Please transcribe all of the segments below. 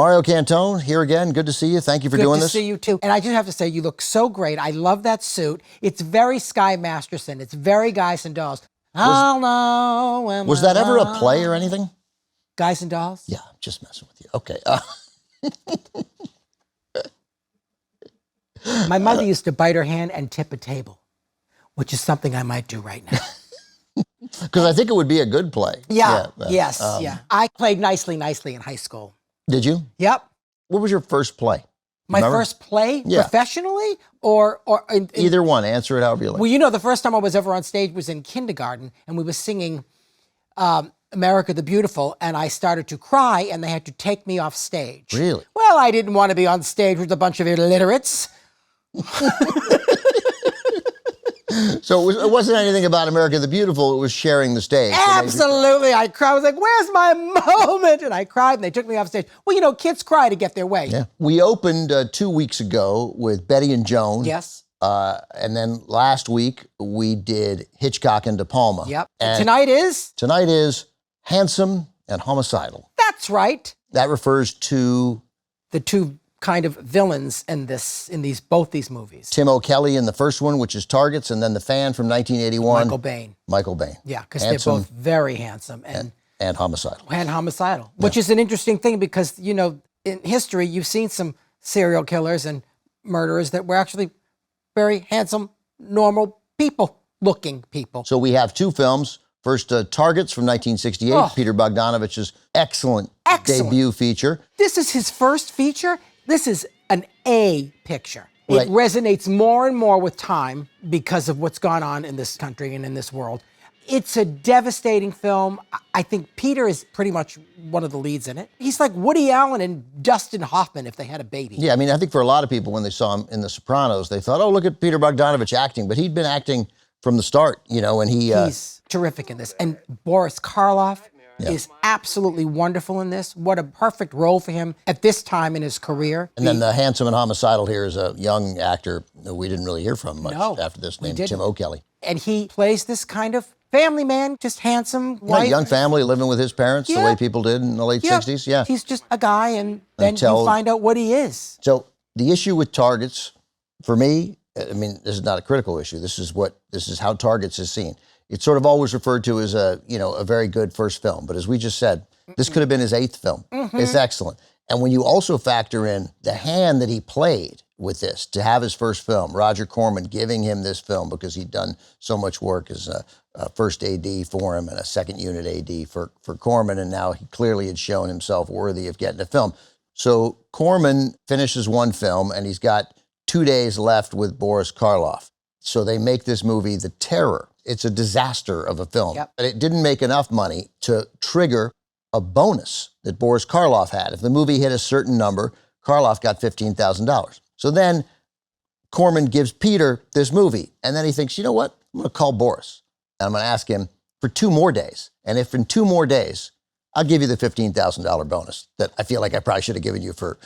Mario Cantone, here again. Good to see you. Thank you for doing this. Good to see you, too. And I just have to say, you look so great. I love that suit. It's very Sky Masterson. It's very Guys and Dolls. Was that ever a play or anything? Guys and Dolls? Yeah, I'm just messing with you. Okay. My mother used to bite her hand and tip a table, which is something I might do right now. Because I think it would be a good play. Yeah. I played nicely in high school. Did you? Yep. What was your first play? My first play, professionally, or either one. Answer it however you like. Well, you know, the first time I was ever on stage was in kindergarten, and we were singing America the Beautiful, and I started to cry, and they had to take me off stage. Really? Well, I didn't want to be on stage with a bunch of illiterates. So it wasn't anything about America the Beautiful, it was sharing the stage. Absolutely. I cried. I was like, where's my moment? And I cried, and they took me off stage. Well, you know, kids cry to get their way. Yeah. We opened 2 weeks ago with Betty and Joan. Yes. And then last week, we did Hitchcock and De Palma. Yep. And tonight is? Tonight is Handsome and Homicidal. That's right. That refers to? The two kind of villains in both these movies. Tim O'Kelly in the first one, which is Targets, and then the fan from 1981. Michael Biehn. Yeah, because they're both very handsome and homicidal. And homicidal, which is an interesting thing because, you know, in history, you've seen some serial killers and murderers that were actually very handsome, normal looking people. So we have two films. First, Targets from 1968, Peter Bogdanovich's excellent debut feature. This is his first feature. This is an A picture. It resonates more and more with time because of what's gone on in this country and in this world. It's a devastating film. I think Peter is pretty much one of the leads in it. He's like Woody Allen and Dustin Hoffman if they had a baby. Yeah, I mean, I think for a lot of people when they saw him in The Sopranos, they thought, oh, look at Peter Bogdanovich acting. But he'd been acting from the start, you know, and he's terrific in this. And Boris Karloff is absolutely wonderful in this. What a perfect role for him at this time in his career. And then the handsome and homicidal here is a young actor that we didn't really hear from much after this, named Tim O'Kelly. And he plays this kind of family man, just handsome, white. Young family living with his parents the way people did in the late 60s. Yeah. He's just a guy, and then you find out what he is. So the issue with Targets, for me, I mean, this is not a critical issue. This is how Targets is seen. It's sort of always referred to as a very good first film. But as we just said, this could have been his 8th film. It's excellent. And when you also factor in the hand that he played with this, to have his first film, Roger Corman giving him this film because he'd done so much work as a first AD for him and a second unit AD for Corman, and now he clearly had shown himself worthy of getting a film. So Corman finishes one film, and he's got 2 days left with Boris Karloff. So they make this movie, The Terror. It's a disaster of a film. But it didn't make enough money to trigger a bonus that Boris Karloff had. If the movie hit a certain number, Karloff got $15,000. So then Corman gives Peter this movie, and then he thinks, you know what? I'm going to call Boris, and I'm going to ask him for 2 more days. And if in 2 more days, I'll give you the $15,000 bonus that I feel like I probably should have given you for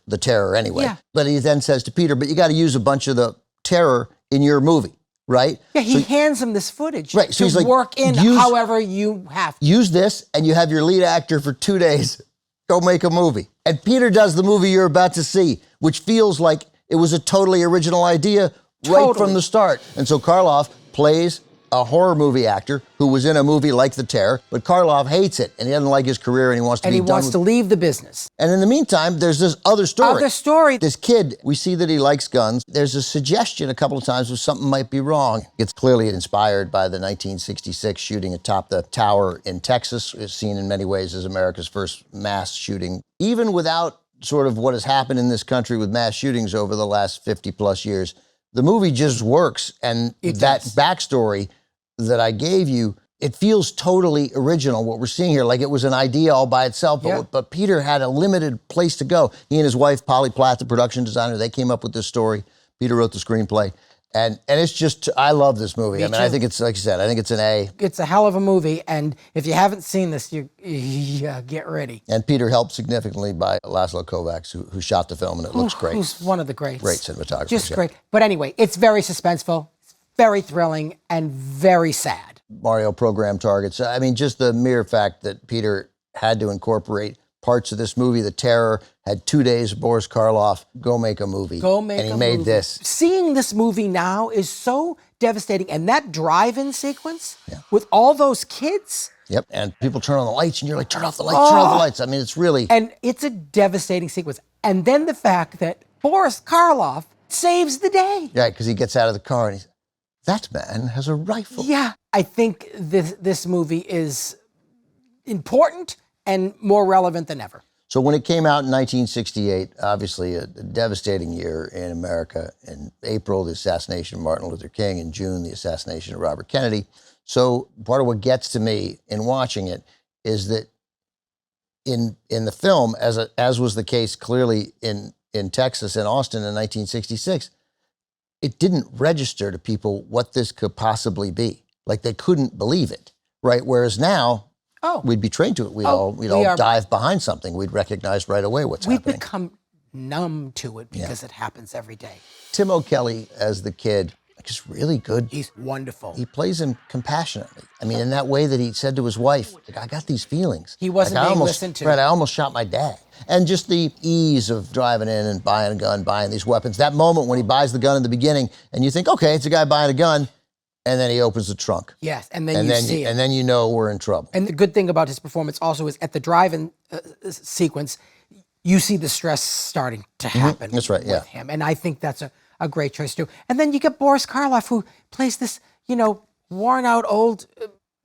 The Terror anyway. But he then says to Peter, but you got to use a bunch of the terror in your movie, right? Yeah, he hands him this footage so he's like, work in however you have to. Use this, and you have your lead actor for 2 days. Go make a movie. And Peter does the movie you're about to see, which feels like it was a totally original idea right from the start. And so Karloff plays a horror movie actor who was in a movie like The Terror, but Karloff hates it, and he doesn't like his career, and he wants to wants to leave the business. And in the meantime, there's this other story. This kid, we see that he likes guns. There's a suggestion a couple of times where something might be wrong. It's clearly inspired by the 1966 shooting atop the tower in Texas. It's seen in many ways as America's first mass shooting. Even without sort of what has happened in this country with mass shootings over the last 50 plus years, the movie just works. And that backstory that I gave you, it feels totally original, what we're seeing here, like it was an idea all by itself, but Peter had a limited place to go. He and his wife, Polly Platt, the production designer, they came up with this story. Peter wrote the screenplay. And it's just, I love this movie. I think it's, like you said, I think it's an A. It's a hell of a movie, and if you haven't seen this, you get ready. And Peter helped significantly by Laszlo Kovacs, who shot the film, and it looks great. Who's one of the greats. Great cinematographer. Just great. But anyway, it's very suspenseful, very thrilling, and very sad. Mario program Targets. I mean, just the mere fact that Peter had to incorporate parts of this movie, The Terror, had 2 days, Boris Karloff, go make a movie. And he made this. Seeing this movie now is so devastating. And that drive-in sequence with all those kids. Yep, and people turn on the lights, and you're like, turn off the lights, turn off the lights. I mean, it's really... And it's a devastating sequence. And then the fact that Boris Karloff saves the day. Yeah, because he gets out of the car, and he's, that man has a rifle. Yeah, I think this movie is important and more relevant than ever. So when it came out in 1968, obviously a devastating year in America. In April, the assassination of Martin Luther King. In June, the assassination of Robert Kennedy. So part of what gets to me in watching it is that in the film, as was the case clearly in Texas and Austin in 1966, it didn't register to people what this could possibly be. Like they couldn't believe it, right? Whereas now, we'd be trained to it. We'd all dive behind something. We'd recognize right away what's happening. We've become numb to it because it happens every day. Tim O'Kelly as the kid, is really good. He's wonderful. He plays him compassionately. I mean, in that way that he said to his wife, like, I got these feelings. He wasn't being listened to. Right, I almost shot my dad. And just the ease of driving in and buying a gun, buying these weapons. That moment when he buys the gun in the beginning, and you think, okay, it's a guy buying a gun, and then he opens the trunk. Yes, and then you see it. And then you know we're in trouble. And the good thing about his performance also is at the drive-in sequence, you see the stress starting to happen That's right, with him. And I think that's a great choice too. And then you get Boris Karloff, who plays this, worn out old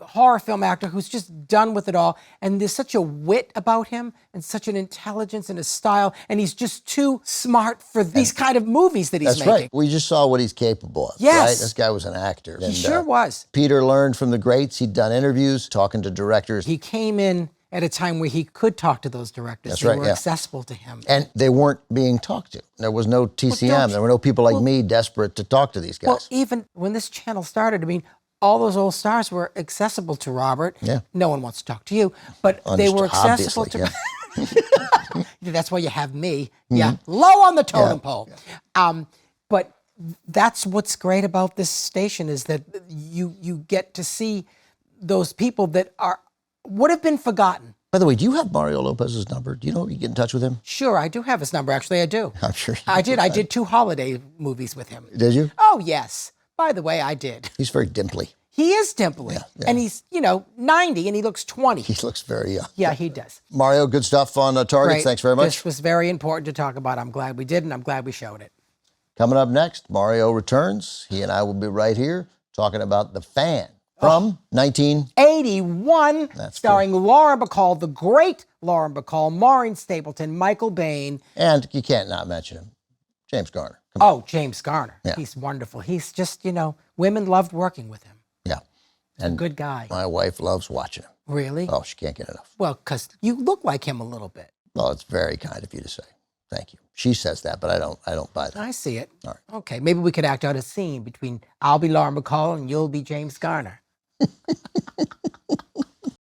horror film actor who's just done with it all. And there's such a wit about him and such an intelligence and a style. And he's just too smart for these kind of movies that he's making. That's right. We just saw what he's capable of. Yes. Right? This guy was an actor. He sure was. Peter learned from the greats. He'd done interviews, talking to directors. He came in at a time where he could talk to those directors. That's they right, were accessible to him. And they weren't being talked to. There was no TCM. There were no people like me desperate to talk to these guys. Well, even when this channel started, I mean, all those old stars were accessible to Robert. Yeah. No one wants to talk to you, but they were accessible to... Yeah. That's why you have me. Yeah, low on the totem pole. But that's what's great about this station is that you get to see those people that would have been forgotten. By the way, do you have Mario Lopez's number? Do you know if you get in touch with him? Sure, I do have his number. Actually, I do. I'm sure I did. I did 2 holiday movies with him. Did you? Oh, yes. By the way, I did. He's very dimply. He is dimply. Yeah. And he's, 90 and he looks 20. He looks very young. Yeah, he does. Mario, good stuff on Targets. Great. Thanks very much. This was very important to talk about. I'm glad we did, and I'm glad we showed it. Coming up next, Mario returns. He and I will be right here talking about The Fan from 1981, starring Lauren Bacall, the great Lauren Bacall, Maureen Stapleton, Michael Bain. And you can't not mention him, James Garner. James Garner. Yeah. He's wonderful. He's just, women loved working with him. Yeah. And a good guy. My wife loves watching him. Really? Oh, she can't get enough. Well, because you look like him a little bit. Well, it's very kind of you to say. Thank you. She says that, but I don't buy that. I see it. All right. Okay, maybe we could act out a scene between I'll be Lauren Bacall and you'll be James Garner.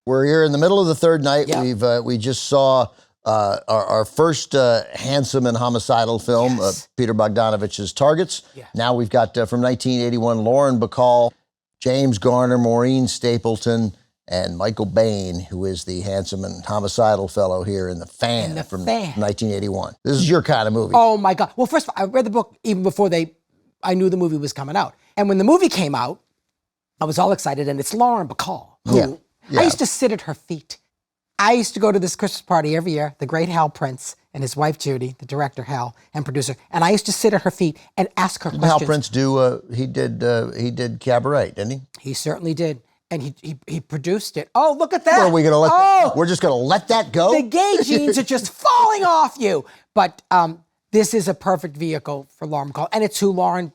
We're here in the middle of the third night. Yep. We just saw our first handsome and homicidal film, Peter Bogdanovich's Targets. Yeah. Now we've got from 1981, Lauren Bacall, James Garner, Maureen Stapleton, and Michael Bain, who is the handsome and homicidal fellow here in The Fan from 1981. This is your kind of movie. Oh my God. Well, first of all, I read the book even before I knew the movie was coming out. And when the movie came out, I was all excited, and it's Lauren Bacall, who I used to sit at her feet. I used to go to this Christmas party every year, the great Hal Prince and his wife Judy, the director Hal and producer, and I used to sit at her feet and ask her questions. Hal Prince he did Cabaret, didn't he? He certainly did. And he produced it. Oh, look at that. Well, are we gonna we're just going to let that go? The gay genes are just falling off you. But this is a perfect vehicle for Lauren Bacall. And it's who Lauren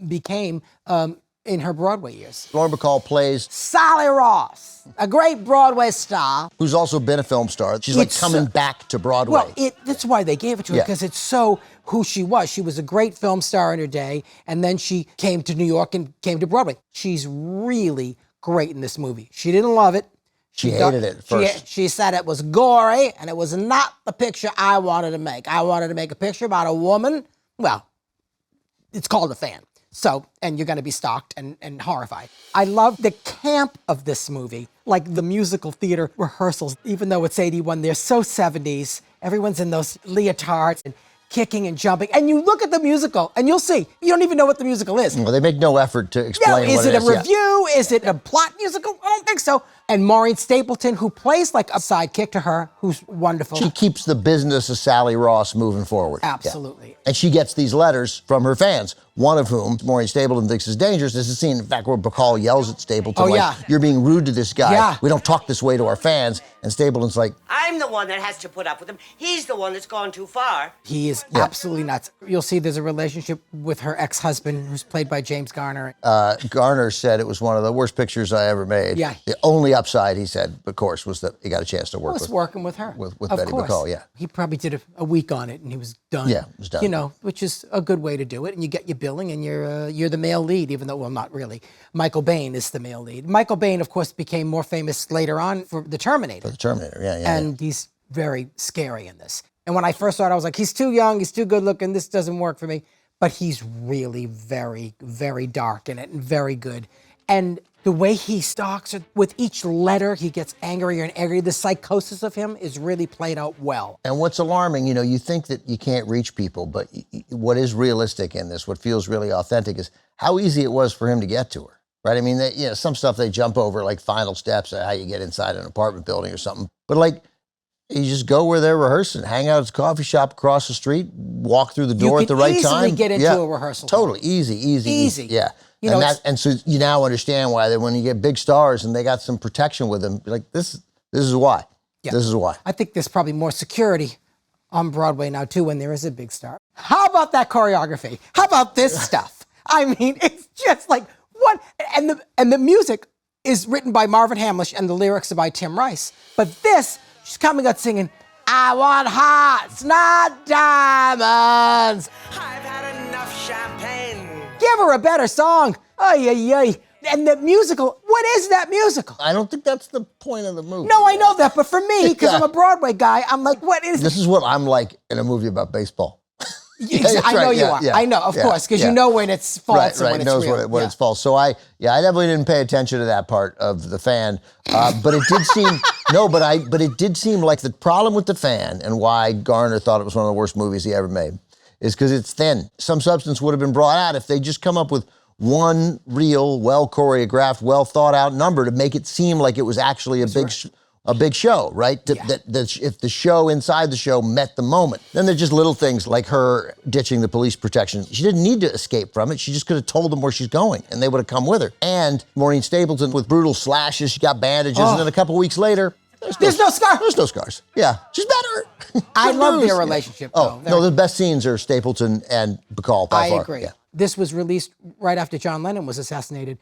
became in her Broadway years. Lauren Bacall plays Sally Ross, a great Broadway star. Who's also been a film star. She's like coming back to Broadway. Well, that's why they gave it to her, because it's so who she was. She was a great film star in her day, and then she came to New York and came to Broadway. She's really great in this movie. She didn't love it. She hated it at first. She said it was gory, and it was not the picture I wanted to make. I wanted to make a picture about a woman. Well, it's called The Fan. So, and you're going to be stalked and horrified. I love the camp of this movie, like the musical theater rehearsals, even though it's 81, they're so 70s. Everyone's in those leotards and kicking and jumping. And you look at the musical and you'll see, you don't even know what the musical is. Well, they make no effort to explain what it is. Is it a review? Is it a plot musical? I don't think so. And Maureen Stapleton, who plays like a sidekick to her, who's wonderful. She keeps the business of Sally Ross moving forward. Absolutely. Yeah. And she gets these letters from her fans, one of whom Maureen Stapleton thinks is dangerous. There's a scene, in fact, where Bacall yells at Stapleton, you're being rude to this guy. Yeah. We don't talk this way to our fans. And Stapleton's like, I'm the one that has to put up with him. He's the one that's gone too far. He is absolutely nuts. You'll see there's a relationship with her ex-husband, who's played by James Garner. Garner said it was one of the worst pictures I ever made. Yeah. The only upside, he said, of course, was that he got a chance to work Working with her. with Of Betty course. Bacall, yeah. He probably did a week on it and he was done. Yeah, it was done. You know, which is a good way to do it. And you get your billing and you're the male lead, even though, well, not really. Michael Bain is the male lead. Michael Bain, of course, became more famous later on for The Terminator. For The Terminator, yeah. And he's very scary in this. And when I first saw it, I was like, he's too young, he's too good looking, this doesn't work for me. But he's really very, very dark in it and very good. And the way he stalks her, with each letter, he gets angrier and angrier. The psychosis of him is really played out well. And what's alarming, you know, you think that you can't reach people, but what is realistic in this, what feels really authentic, is how easy it was for him to get to her, right? I mean, some stuff they jump over, like final steps, how you get inside an apartment building or something. But like, you just go where they're rehearsing, hang out at the coffee shop across the street, walk through the door at the right time. You can easily get into a rehearsal. Totally, easy. Yeah. You know, and so you now understand why when you get big stars and they got some protection with them, like this is why. Yeah. This is why. I think there's probably more security on Broadway now too when there is a big star. How about that choreography? How about this stuff? I mean, it's just like what? And the music is written by Marvin Hamlish and the lyrics are by Tim Rice. But this, she's coming out singing, I want hearts, not diamonds. I've had enough champagne. Give her a better song. Ay. And the musical, what is that musical? I don't think that's the point of the movie. No, I know that, but for me, because I'm a Broadway guy, I'm like, what is this? Is what I'm like in a movie about baseball. I know you are. I know, of course, because you know when it's false and when it's real. Knows when it's false. So I definitely didn't pay attention to that part of the fan, but it did seem but it did seem like the problem with the fan and why Garner thought it was one of the worst movies he ever made is because it's thin. Some substance would have been brought out if they just come up with one real, well choreographed, well thought out number to make it seem like it was actually a big show, right? That if the show inside the show met the moment. Then there's just little things like her ditching the police protection. She didn't need to escape from it. She just could have told them where she's going and they would have come with her. And Maureen Stapleton with brutal slashes, she got bandages, and then a couple weeks later, there's no scars. There's no scars. Yeah, she's better. I love their relationship, though. No, the best scenes are Stapleton and Bacall by far. I agree. Yeah. This was released right after John Lennon was assassinated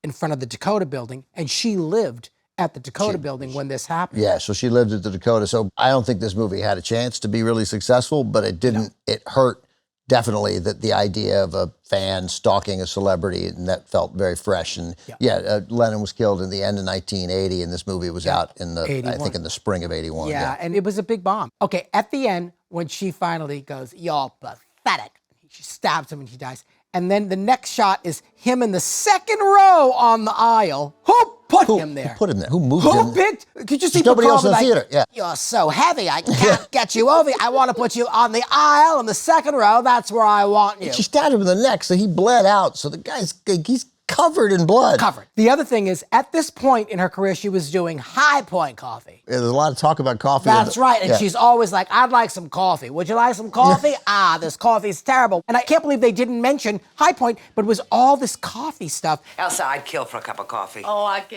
in front of the Dakota building, and she lived at the Dakota building when this happened. Yeah, so she lived at the Dakota. So I don't think this movie had a chance to be really successful, but it didn't. No. It hurt definitely that the idea of a fan stalking a celebrity, and that felt very fresh. And Lennon was killed in the end of 1980, and this movie was out in the 81. I think in the spring of 81. Yeah, and it was a big bomb. Okay, at the end, when she finally goes, "You're pathetic," she stabs him and she dies. And then the next shot is him in the second row on the aisle. Who put him there? Who put him there? Who moved him? Who picked? Could you see nobody else in the theater? Yeah. You're so heavy, I can't get you over. I want to put you on the aisle in the second row. That's where I want you. She stabbed him in the neck, so he bled out. So the guy's he's covered in blood. Covered. The other thing is, at this point in her career, she was doing High Point coffee. Yeah, there's a lot of talk about coffee. That's right. And she's always like, I'd like some coffee. Would you like some coffee? This coffee's terrible. And I can't believe they didn't mention High Point, but it was all this coffee stuff. Elsa, I'd kill for a cup of coffee.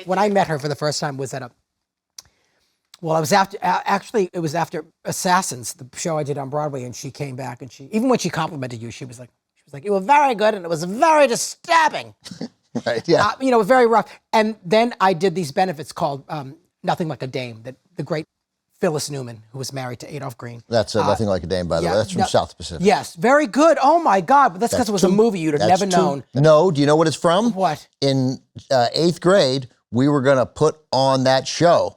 When I met her for the first time was at it was after Assassins, the show I did on Broadway, and she came back and even when she complimented you, she was like, you were very good and it was very disturbing. Right, yeah. Very rough. And then I did these benefits called Nothing Like a Dame, that the great Phyllis Newman, who was married to Adolph Green. That's Nothing Like a Dame, by the way. That's from South Pacific. Yes, very good. Oh, my God. But that's because it was a movie you'd have never known. No, do you know what it's from? What? In 8th grade, we were going to put on that show.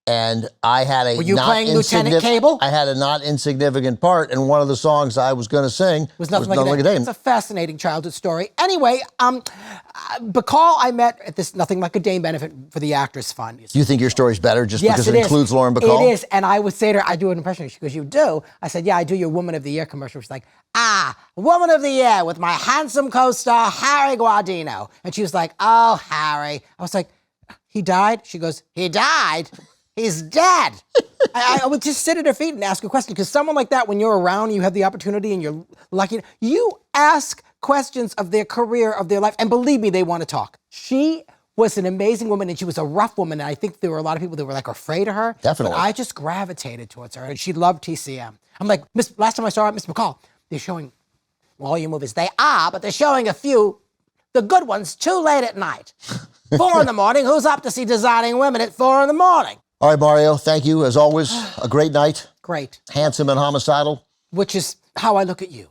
And I had a Were you playing Lieutenant Cable? I had a not insignificant part, and one of the songs I was going to sing was Nothing Like a Dame. It's a fascinating childhood story. Anyway, Bacall I met at this Nothing Like a Dame benefit for the Actors Fund. Do you think your story's better just because it includes Lauren Bacall? It is, and I would say to her, I do an impression. She goes, you do? I said, yeah, I do your Woman of the Year commercial. She's like, Woman of the Year with my handsome co-star, Harry Guardino. And she was like, oh, Harry. I was like, he died? She goes, he died? He's dead. I would just sit at her feet and ask a question, because someone like that, when you're around, you have the opportunity and you're lucky, you ask questions of their career, of their life, and believe me, they want to talk. She was an amazing woman, and she was a rough woman, and I think there were a lot of people that were like afraid of her. Definitely. But I just gravitated towards her, and she loved TCM. I'm like, last time I saw her, Mr. McCall, they're showing all your movies. They are, but they're showing a few, the good ones, too late at night. 4 in the morning, who's up to see Designing Women at 4 in the morning? All right, Mario, thank you, as always. A great night. Great. Handsome and homicidal. Which is how I look at you.